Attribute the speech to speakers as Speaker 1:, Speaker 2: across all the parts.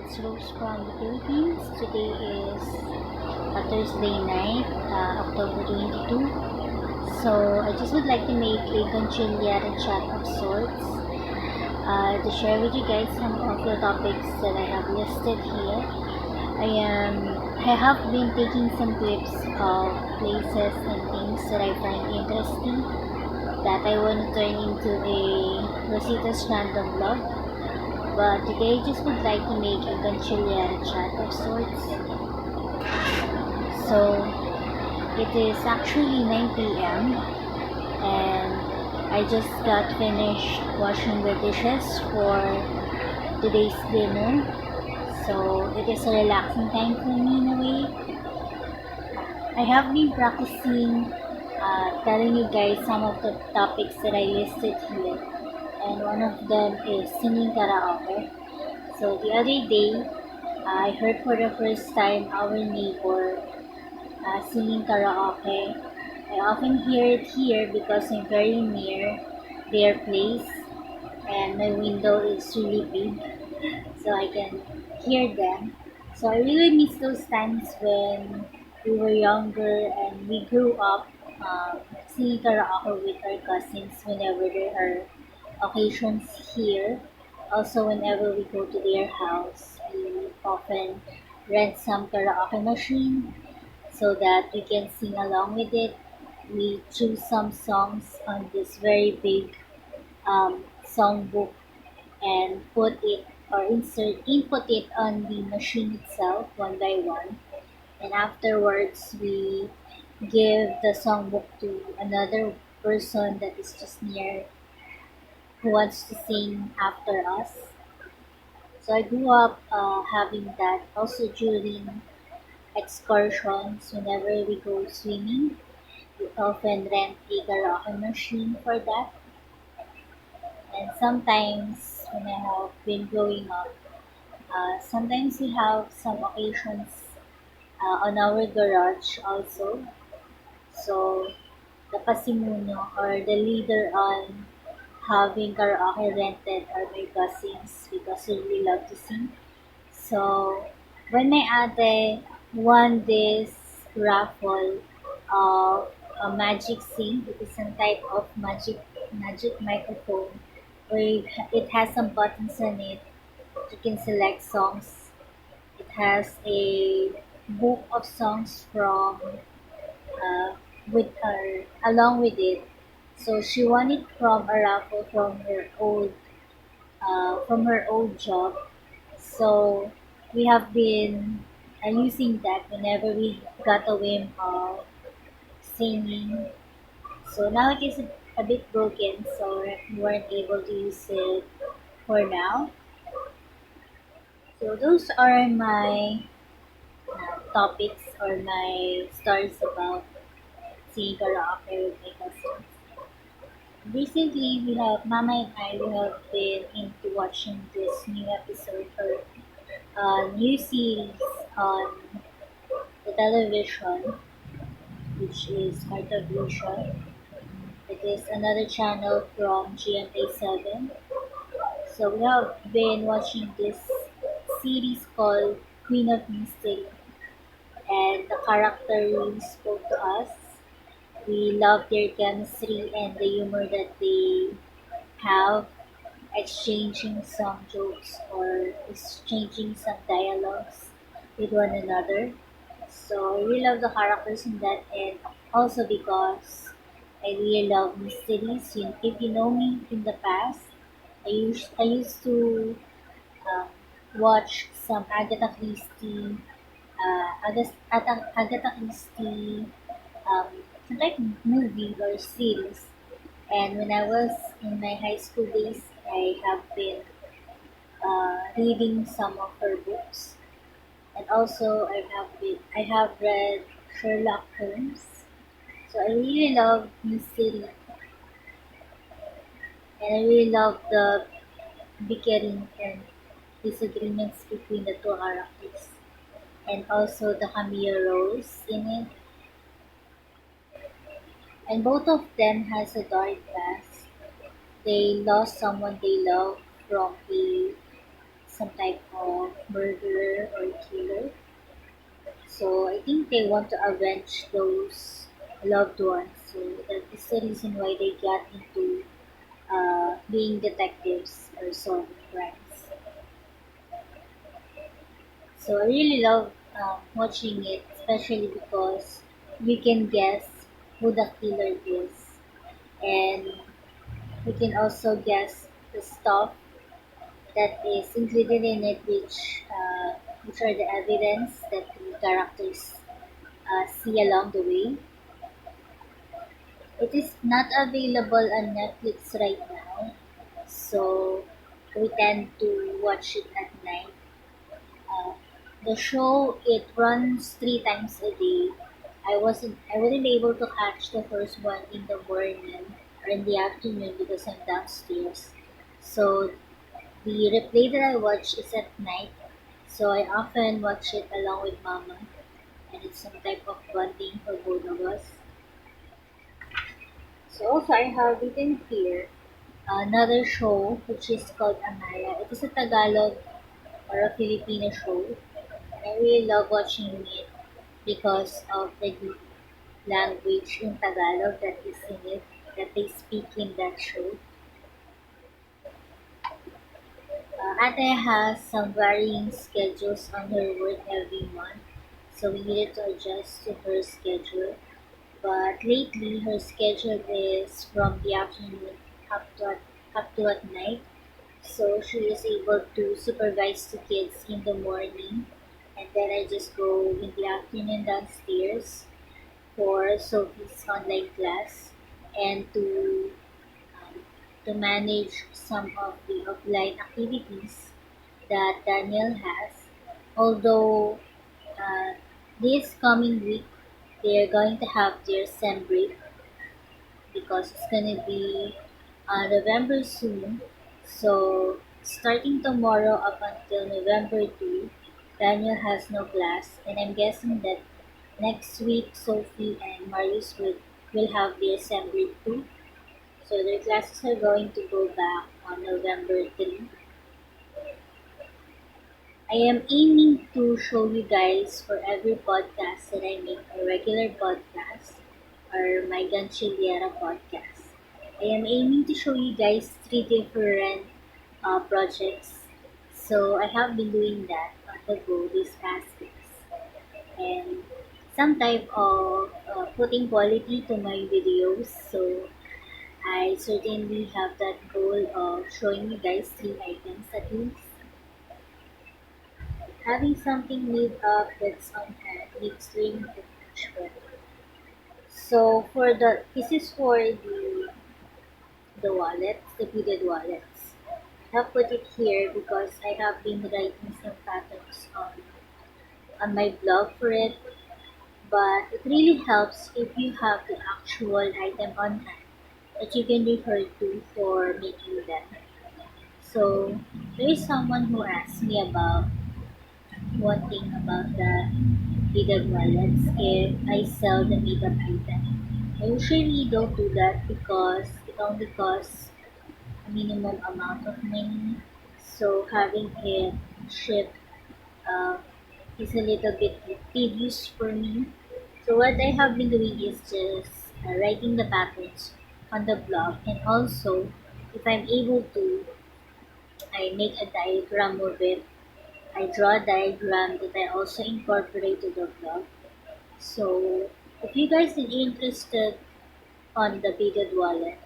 Speaker 1: it's Rose from the Philippines. Today is a Thursday night, October 22. So I just would like to make a Gantsilyera chat of sorts to share with you guys some of the topics that I have listed here. I have been taking some clips of places and things that I find interesting that I want to turn into a Rosita's random vlog. But today I just would like to make a Gantsilyera chat of sorts. So it is actually 9 p.m. and I just got finished washing the dishes for today's dinner. So it is a relaxing time for me in a way. I have been practicing telling you guys some of the topics that I listed here, and one of them is singing karaoke. So the other day, I heard for the first time our neighbor singing karaoke. I often hear it here because I'm very near their place and my window is really big, so I can hear them. So I really miss those times when we were younger and we grew up singing karaoke with our cousins whenever there are occasions here. Also, whenever we go to their house, we often rent some karaoke machine so that we can sing along with it. We choose some songs on this very big songbook and put it or insert input it on the machine itself one by one, and afterwards we give the songbook to another person that is just near who wants to sing after us. So I grew up having that also during excursions. Whenever we go swimming, we often rent a karaoke machine for that. And sometimes when I have been growing up, sometimes we have some occasions on our garage also. So the pasimuno or the leader on having karaoke rented are my cousins because we really love to sing. So when my ate won this raffle of a magic sing, it is some type of magic microphone where it has some buttons on it. You can select songs. It has a book of songs from with her along with it. So she won it from a raffle from her old job. So we have been using that whenever we got a whim of singing. So now it is a bit broken, so we weren't able to use it for now. So those are my topics or my stories about singing karaoke with my cousins. Recently, Mama and I we have been into watching this new episode or new series on the television, which is part of Vision. It is another channel from GMA7. So we have been watching this series called Queen of Mystery, and the character really spoke to us. We love their chemistry and the humor that they have, exchanging some jokes or exchanging some dialogues with one another. So I really love the characters in that, and also because I really love mysteries. If you know me in the past, I used to um, watch some Agatha Christie, um, some like movie or series. And when I was in my high school days, I have been reading some of her books, and also I have read Sherlock Holmes. So I really love mystery, and I really love the bickering and disagreements between the two characters, and also the cameo roles in it. And both of them has a dark past. They lost someone they love from a some type of murderer or killer. So I think they want to avenge those loved ones. So that is the reason why they got into being detectives or solving crimes. So I really love watching it, especially because you can guess who the killer is, and you can also guess the stuff that is included in it, which are the evidence that the characters see along the way. It is not available on Netflix right now, so we tend to watch it at night. Uh, the show it runs 3 times a day. I wasn't able to catch the first one in the morning or in the afternoon because I'm downstairs. So the replay that I watch is at night. So I often watch it along with Mama, and it's some type of bonding for both of us. So also I have written here another show which is called Amaya. It is a Tagalog or a Filipino show. I really love watching it because of the deep language in Tagalog that is in it, that they speak in that show. Ate has some varying schedules on her work every month, so we needed to adjust to her schedule. But lately, her schedule is from the afternoon up to at, up to at night, so she is able to supervise the kids in the morning, and then I just go in the afternoon downstairs for Sophie's online class and um, to manage some of the offline activities that Daniel has. Although uh, this coming week they're going to have their sem break because it's gonna be November soon. So starting tomorrow up until November 2, Daniel has no class, and I'm guessing that next week Sophie and Marius will have their sem break too. So their classes are going to go back on November 3. I am aiming to show you guys for every podcast that I make a regular podcast or my Gantsilyera podcast. I am aiming to show you guys 3 different projects. So I have been doing that on the go these past weeks. And some type of putting quality to my videos. So I certainly have that goal of showing you guys 3 items at least. Having something made up that's on hand makes learning it much better. So for this is for the wallets, the beaded wallets. I have put it here because I have been writing some patterns on my blog for it, but it really helps if you have the actual item on hand that you can refer to for making them. So there is someone who asked me about one thing about the beaded wallets if I sell the makeup item. I usually don't do that because it only costs a minimum amount of money. So having it shipped uh, is a little bit tedious for me. So what I have been doing is just writing the patterns on the blog, and also if I'm able to, I make a diagram of it. I draw a diagram that I also incorporate to the blog. So if you guys are interested on the beaded wallets,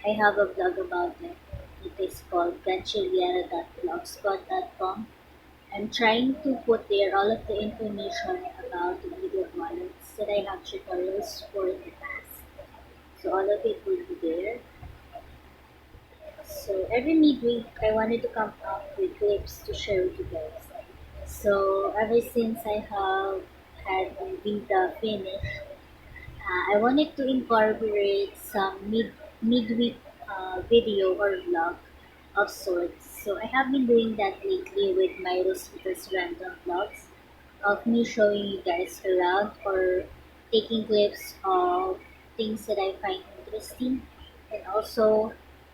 Speaker 1: I have a blog about it. It is called gantsilyera.blogspot.com. I'm trying to put there all of the information about the beaded wallets that I have tutorials for in the past. So all of it will be there. So every midweek, I wanted to come up with clips to share with you guys. So ever since I have had the Vita finished, I wanted to incorporate some midweek video or vlog of sorts. So I have been doing that lately with my Rosita's random vlogs of me showing you guys around or taking clips of things that I find interesting. And also,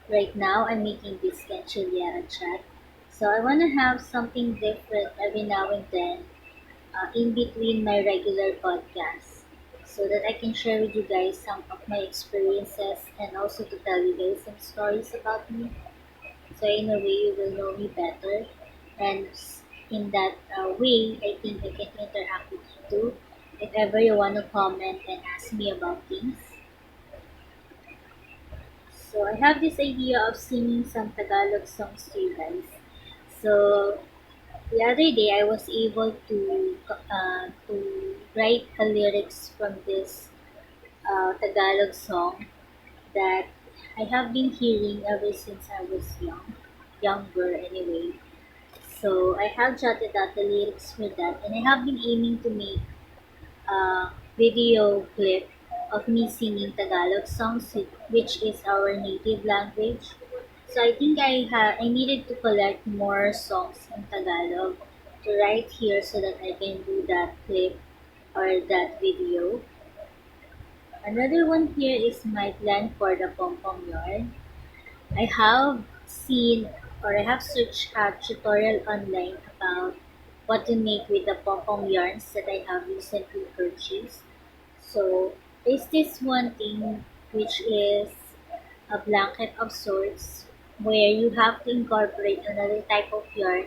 Speaker 1: right now I'm making this Gantsilyera chat. So I want to have something different every now and then in between my regular podcasts so that I can share with you guys some of my experiences and also to tell you guys some stories about me. So in a way, you will know me better. And in that way, I think I can interact with you too. If ever you want to comment and ask me about things. So I have this idea of singing some Tagalog songs to you guys. So the other day, I was able to write a lyrics from this Tagalog song that I have been hearing ever since I was younger anyway. So I have jotted out the lyrics for that, and I have been aiming to make a video clip of me singing Tagalog songs, which is our native language. So I think I needed to collect more songs in Tagalog to write here so that I can do that clip or that video. Another one here is my plan for the pom pom yarn. I have seen or I have searched a tutorial online about what to make with the pom-pom yarns that I have recently purchased. So there's this one thing which is a blanket of sorts where you have to incorporate another type of yarn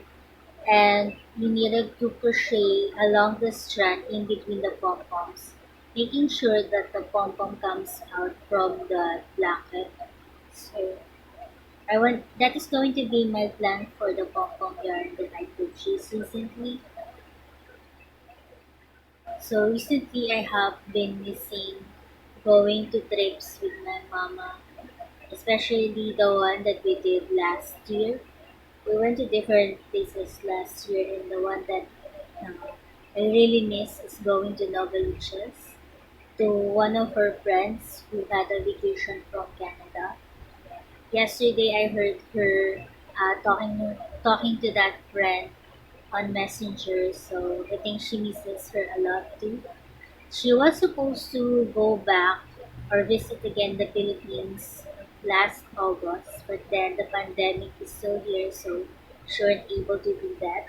Speaker 1: and you needed to crochet along the strand in between the pom-poms, making sure that the pom-pom comes out from the blanket. So I want that is going to be my plan for the pom pom yarn that I purchased recently. So recently I have been missing going to trips with my mama, especially the one that we did last year. We went to different places last year, and the one that I really miss is going to Novaliches to one of her friends who had a vacation from Canada. Yesterday, I heard her talking to that friend on Messenger, so I think she misses her a lot too. She was supposed to go back or visit again the Philippines last August, but then the pandemic is still here, so she weren't able to do that.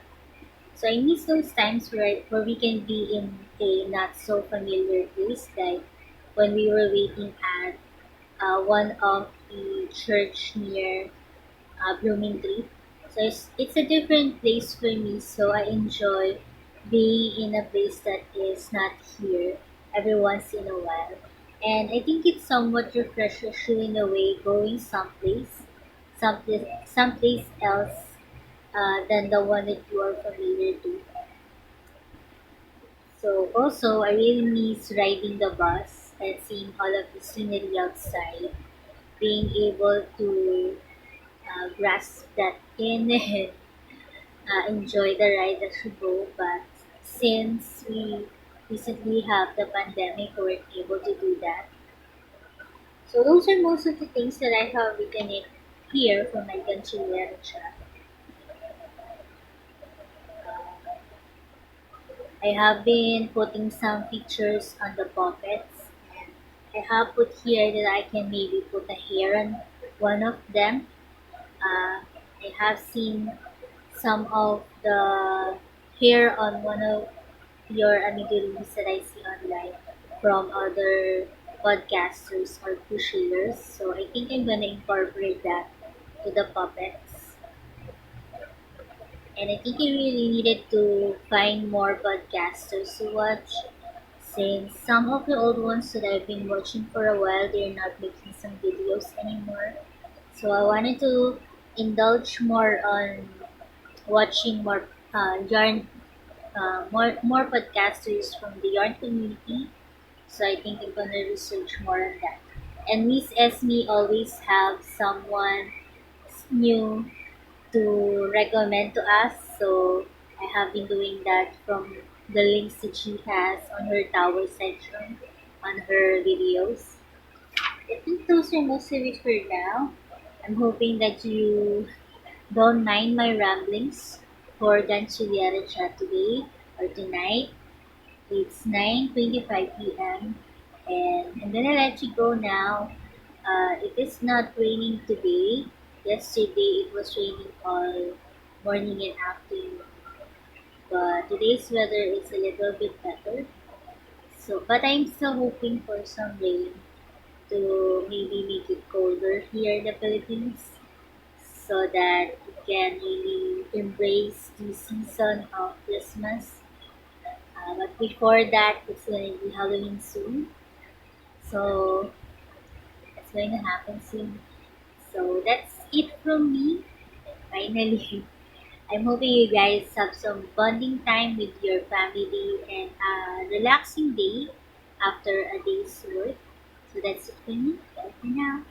Speaker 1: So I miss those times where we can be in a not so familiar place, like when we were waiting at one of the church near Bloomingtree. So it's a different place for me. So I enjoy being in a place that is not here every once in a while. And I think it somewhat refreshes you in a way going someplace else than the one that you are familiar to. So also, I really miss riding the bus and seeing all of the scenery outside, being able to grasp that in and enjoy the ride as we go. But since we recently have the pandemic, we weren't able to do that. So those are most of the things that I have written it here for my Gantsilyera chat. I have been putting some pictures on the puppets, and I have put here that I can maybe put a hair on one of them. I have seen some of the hair on one of your amigurumis that I see online from other podcasters or pushers. So I think I'm gonna incorporate that to the puppets. And I think I really needed to find more podcasters to watch since some of the old ones that I've been watching for a while they're not making some videos anymore. So I wanted to indulge more on watching more podcasters from the yarn community. So I think I'm gonna research more on that. And Miss Esme always have someone new to recommend to us. So I have been doing that from the links that she has on her tower section on her videos. I think those are most of it for now. I'm hoping that you don't mind my ramblings for Gantsilyera chat today or tonight. It's 9:25 p.m. and I'm gonna let you go now. It is not raining today. Yesterday it was raining all morning and afternoon. But today's weather is a little bit better. So, but I'm still hoping for some rain to maybe make it colder here in the Philippines so that we can really embrace the season of Christmas. But before that, it's going to be Halloween soon. So, it's going to happen soon. So, that's it from me. Finally, I'm hoping you guys have some bonding time with your family and a relaxing day after a day's work. So, that's it for me. Bye for now.